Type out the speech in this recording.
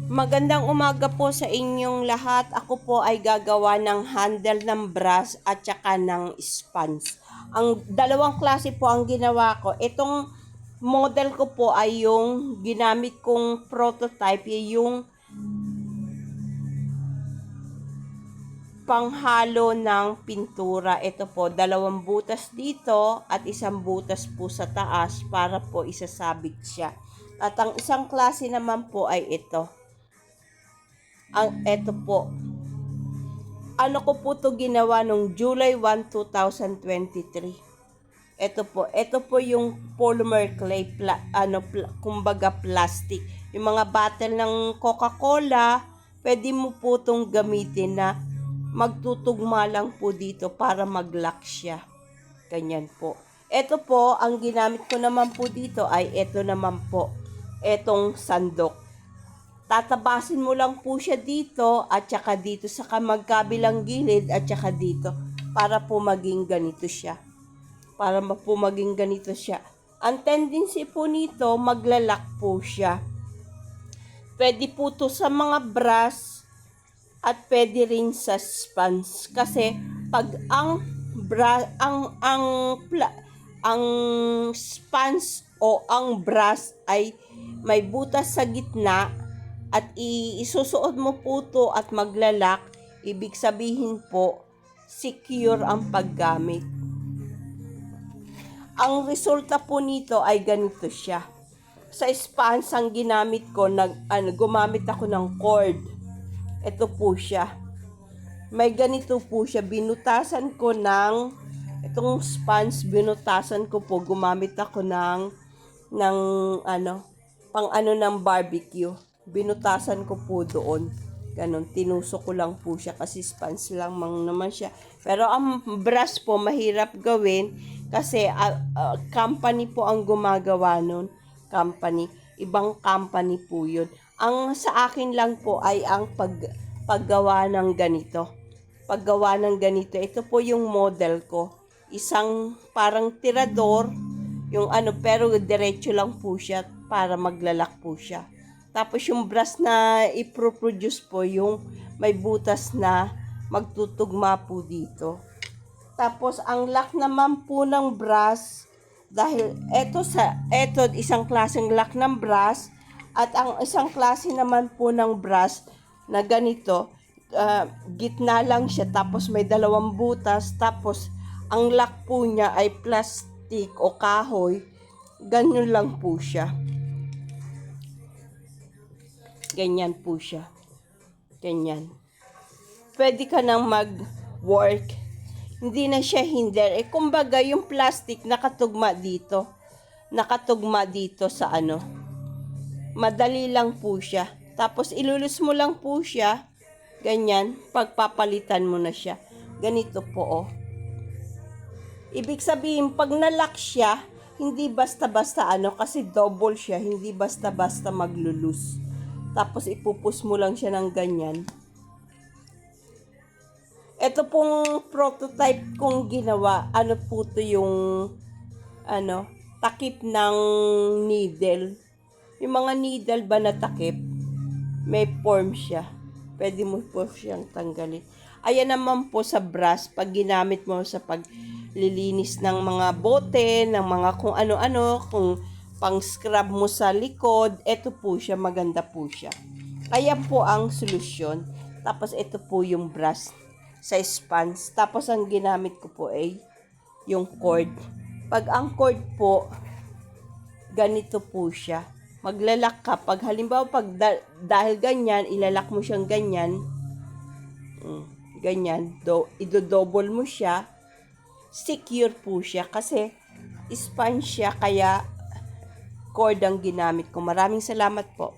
Magandang umaga po sa inyong lahat. Ako po ay gagawa ng handle ng brush at saka ng sponge. Ang dalawang klase po ang ginawa ko. Itong model ko po ay yung ginamit kong prototype, yung panghalo ng pintura. Ito po, dalawang butas dito at isang butas po sa taas para po isasabit siya. At ang isang klase naman po ay ito. Ito po. Ano ko po to ginawa nung July 1, 2023. Ito po yung polymer clay, kumbaga plastic. Yung mga bottle ng Coca-Cola, pwede mo po itong gamitin na magtutugma lang po dito para mag-lock siya. Ganyan po. Ito po, ang ginamit ko naman po dito ay ito naman po. Etong sandok. Tatabasin mo lang po siya dito at saka dito sa magkabilang gilid at saka dito para po maging ganito siya. Ang tendency po nito, maglalak po siya. Pwede po to sa mga brush at pwede rin sa sponge kasi pag ang sponge o ang brush ay may butas sa gitna at isusuot mo po to at maglalak, ibig sabihin po, secure ang paggamit. Ang resulta po nito ay ganito siya. Sa sponge, ang ginamit ko, gumamit ako ng cord. Ito po siya. May ganito po siya. Binutasan ko itong sponge, gumamit ako ng ng barbecue. Binutasan ko po doon. Ganon, tinusok ko lang po siya kasi sponge lang naman siya. Pero ang brush po mahirap gawin kasi company po ang gumagawa nun. Ibang company po yun. Ang sa akin lang po ay ang paggawa ng ganito. Ito po yung model ko. Isang parang tirador, pero diretso lang po siya para maglalak po siya. Tapos yung brush na iproproduce po yung may butas na magtutugma po dito. Tapos ang lock naman po ng brush, dahil ito isang klaseng lock ng brush at ang isang klase naman po ng brush na ganito, gitna lang siya tapos may dalawang butas tapos ang lock po niya ay plastic o kahoy. Ganyan lang po siya. Ganyan po siya. Ganyan. Pwede ka nang mag-work. Hindi na siya hinder. Kumbaga, yung plastic nakatugma dito. Sa Madali lang po siya. Tapos, ilulus mo lang po siya. Ganyan. Pagpapalitan mo na siya. Ganito po, Ibig sabihin, pag nalock siya, hindi basta-basta kasi double siya. Hindi basta-basta maglulus. Tapos ipupus mo lang siya ng ganyan. Ito pong prototype kong ginawa. Po to yung takip ng needle. Yung mga needle ba na takip, may form siya. Pwede mo po siyang tanggalin. Ayan naman po sa brush, pag ginamit mo sa paglilinis ng mga bote, ng mga kung ano-ano, kung pang-scrub mo sa likod, ito po siya, maganda po siya. Ayan po ang solusyon. Tapos ito po yung brush sa sponge. Tapos ang ginamit ko po ay yung cord. Pag ang cord po, ganito po siya. Maglalak ka. Pag halimbawa, dahil ganyan, ilalak mo siyang ganyan. Ganyan. Idodouble mo siya. Secure po siya kasi sponge siya kaya cord ang ginamit ko. Maraming salamat po.